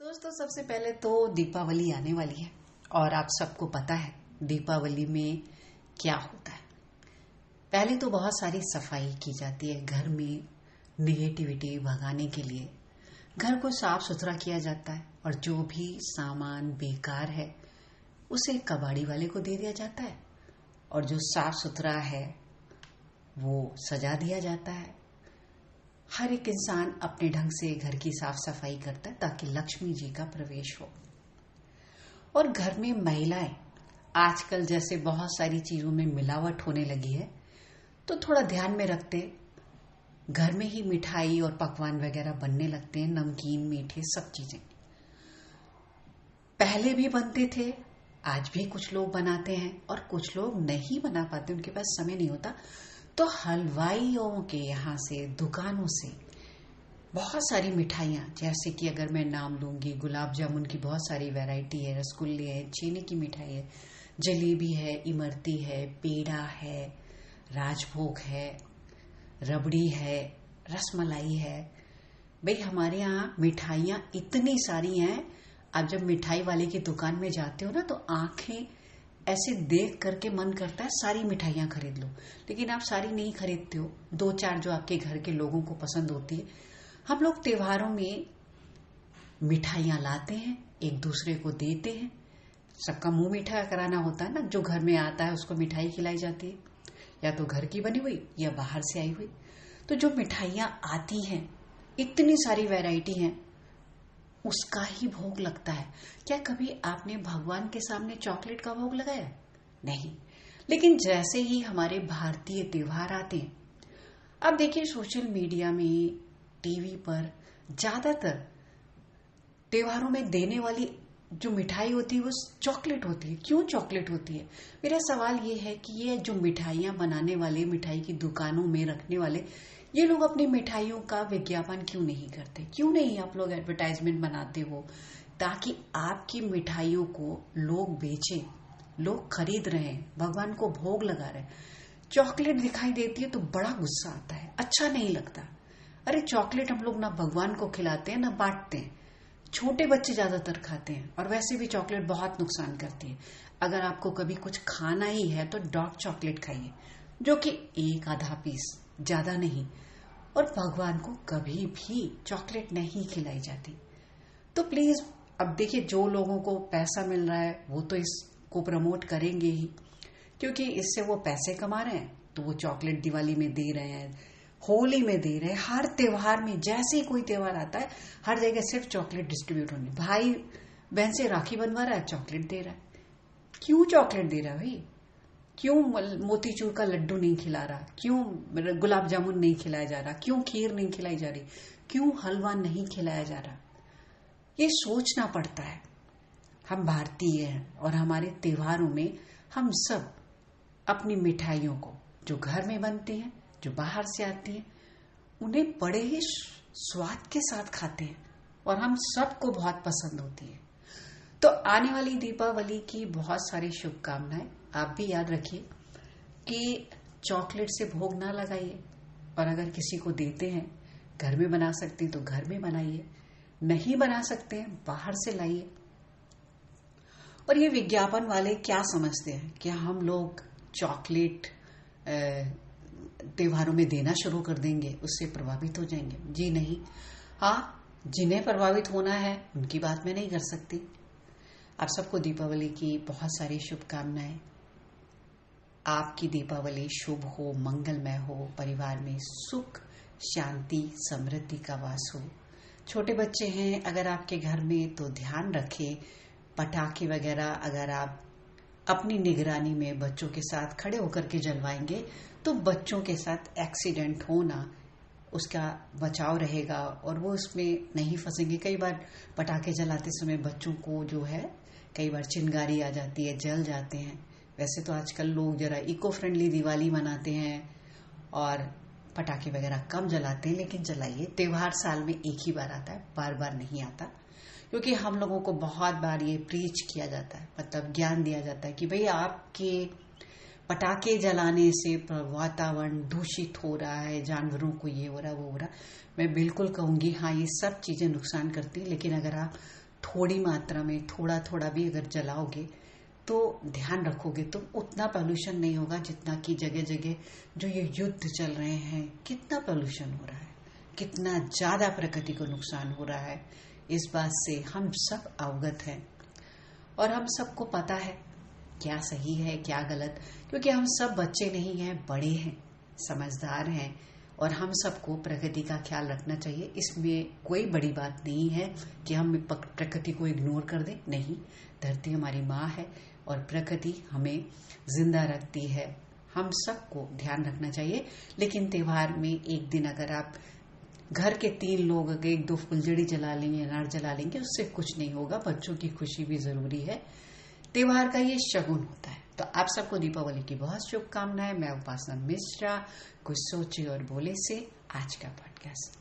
दोस्तों, सबसे पहले तो दीपावली आने वाली है और आप सबको पता है दीपावली में क्या होता है। पहले तो बहुत सारी सफाई की जाती है, घर में निगेटिविटी भगाने के लिए घर को साफ सुथरा किया जाता है और जो भी सामान बेकार है उसे कबाड़ी वाले को दे दिया जाता है और जो साफ सुथरा है वो सजा दिया जाता है। हर एक इंसान अपने ढंग से घर की साफ सफाई करता है ताकि लक्ष्मी जी का प्रवेश हो। और घर में महिलाएं आजकल जैसे बहुत सारी चीजों में मिलावट होने लगी है तो थोड़ा ध्यान में रखते घर में ही मिठाई और पकवान वगैरह बनने लगते हैं, नमकीन मीठे सब चीजें पहले भी बनते थे, आज भी कुछ लोग बनाते हैं और कुछ लोग नहीं बना पाते, उनके पास समय नहीं होता। तो हलवाइयों के यहाँ से, दुकानों से बहुत सारी मिठाइयाँ, जैसे कि अगर मैं नाम लूंगी, गुलाब जामुन की बहुत सारी वैरायटी है, रसगुल्ले है, चीनी की मिठाई है, जलेबी है, इमरती है, पेड़ा है, राजभोग है, रबड़ी है, रसमलाई है। भाई हमारे यहाँ मिठाइयाँ इतनी सारी हैं। आप जब मिठाई वाले की दुकान में जाते हो ना तो आंखें ऐसे देख करके मन करता है सारी मिठाइयाँ खरीद लो, लेकिन आप सारी नहीं खरीदते हो, दो चार जो आपके घर के लोगों को पसंद होती है। हम लोग त्योहारों में मिठाइयाँ लाते हैं, एक दूसरे को देते हैं, सबका मुंह मीठा कराना होता है ना। जो घर में आता है उसको मिठाई खिलाई जाती है, या तो घर की बनी हुई या बाहर से आई हुई। तो जो मिठाइयाँ आती हैं, इतनी सारी वैरायटी हैं, उसका ही भोग लगता है। क्या कभी आपने भगवान के सामने चॉकलेट का भोग लगाया? नहीं। लेकिन जैसे ही हमारे भारतीय त्योहार आते हैं, अब देखिए सोशल मीडिया में, टीवी पर ज्यादातर त्योहारों में देने वाली जो मिठाई होती है वो चॉकलेट होती है। क्यों चॉकलेट होती है? मेरा सवाल ये है कि ये जो मिठाइयां बनाने वाले, मिठाई की दुकानों में रखने वाले, ये लोग अपनी मिठाइयों का विज्ञापन क्यों नहीं करते? क्यों नहीं आप लोग एडवर्टाइजमेंट बनाते हो ताकि आपकी मिठाइयों को लोग बेचें, लोग खरीद रहे हैं, भगवान को भोग लगा रहे हैं। चॉकलेट दिखाई देती है तो बड़ा गुस्सा आता है, अच्छा नहीं लगता। अरे चॉकलेट हम लोग ना भगवान को खिलाते हैं ना बांटते हैं, छोटे बच्चे ज्यादातर खाते हैं और वैसे भी चॉकलेट बहुत नुकसान करती है। अगर आपको कभी कुछ खाना ही है तो डार्क चॉकलेट खाइए, जो कि एक आधा पीस, ज्यादा नहीं। और भगवान को कभी भी चॉकलेट नहीं खिलाई जाती। तो प्लीज, अब देखिए जो लोगों को पैसा मिल रहा है वो तो इसको प्रमोट करेंगे ही, क्योंकि इससे वो पैसे कमा रहे हैं। तो वो चॉकलेट दिवाली में दे रहे हैं, होली में दे रहे हैं, हर त्योहार में, जैसे ही कोई त्योहार आता है हर जगह सिर्फ चॉकलेट डिस्ट्रीब्यूट होने। भाई बहन से राखी बनवा रहा है, चॉकलेट दे रहा है। क्यों चॉकलेट दे रहा है भाई? क्यों मोतीचूर का लड्डू नहीं खिला रहा? क्यों गुलाब जामुन नहीं खिलाया जा रहा? क्यों खीर नहीं खिलाई जा रही? क्यों हलवा नहीं खिलाया जा रहा? ये सोचना पड़ता है। हम भारतीय हैं और हमारे त्योहारों में हम सब अपनी मिठाइयों को, जो घर में बनती हैं, जो बाहर से आती हैं, उन्हें बड़े ही स्वाद के साथ खाते हैं और हम सबको बहुत पसंद होती है। तो आने वाली दीपावली की बहुत सारी शुभकामनाएं। आप भी याद रखिए कि चॉकलेट से भोग ना लगाइए, और अगर किसी को देते हैं, घर में बना सकते हैं तो घर में बनाइए, नहीं बना सकते हैं बाहर से लाइए। और ये विज्ञापन वाले क्या समझते हैं कि हम लोग चॉकलेट त्योहारों में देना शुरू कर देंगे, उससे प्रभावित हो जाएंगे? जी नहीं। हाँ, जिन्हें प्रभावित होना है उनकी बात मैं नहीं कर सकती। आप सबको दीपावली की बहुत सारी शुभकामनाएं। आपकी दीपावली शुभ हो, मंगलमय हो, परिवार में सुख, शांति, समृद्धि का वास हो। छोटे बच्चे हैं अगर आपके घर में तो ध्यान रखें, पटाखे वगैरह अगर आप अपनी निगरानी में बच्चों के साथ खड़े होकर के जलवाएंगे तो बच्चों के साथ एक्सीडेंट होना, उसका बचाव रहेगा और वो उसमें नहीं फंसेंगे। कई बार पटाखे जलाते समय बच्चों को जो है, कई बार चिंगारी आ जाती है, जल जाते हैं। वैसे तो आजकल लोग जरा इको फ्रेंडली दिवाली मनाते हैं और पटाखे वगैरह कम जलाते हैं, लेकिन जलाइए। त्योहार साल में एक ही बार आता है, बार बार नहीं आता, क्योंकि हम लोगों को बहुत बार ये प्रीच किया जाता है, मतलब ज्ञान दिया जाता है कि भाई आपके पटाखे जलाने से वातावरण दूषित हो रहा है, जानवरों को ये हो रहा है, वो हो रहा। मैं बिल्कुल कहूंगी हाँ, ये सब चीजें नुकसान करती है, लेकिन अगर आप थोड़ी मात्रा में थोड़ा थोड़ा भी अगर जलाओगे तो ध्यान रखोगे तो उतना पोल्यूशन नहीं होगा जितना कि जगह जगह जो ये युद्ध चल रहे हैं, कितना पोल्यूशन हो रहा है, कितना ज्यादा प्रकृति को नुकसान हो रहा है। इस बात से हम सब अवगत हैं और हम सबको पता है क्या सही है क्या गलत, क्योंकि हम सब बच्चे नहीं हैं, बड़े हैं, समझदार हैं और हम सबको प्रकृति का ख्याल रखना चाहिए। इसमें कोई बड़ी बात नहीं है कि हम प्रकृति को इग्नोर कर दें, नहीं। धरती हमारी माँ है और प्रकृति हमें जिंदा रखती है, हम सबको ध्यान रखना चाहिए। लेकिन त्योहार में एक दिन अगर आप घर के 3 लोग अगर 1-2 फुलझड़ी जला लेंगे, अनार जला लेंगे, उससे कुछ नहीं होगा। बच्चों की खुशी भी जरूरी है, त्योहार का ये शगुन होता है। तो आप सबको दीपावली की बहुत शुभकामनाएं। मैं उपासना मिश्रा, कुछ सोचे और बोले से आज का पॉडकास्ट।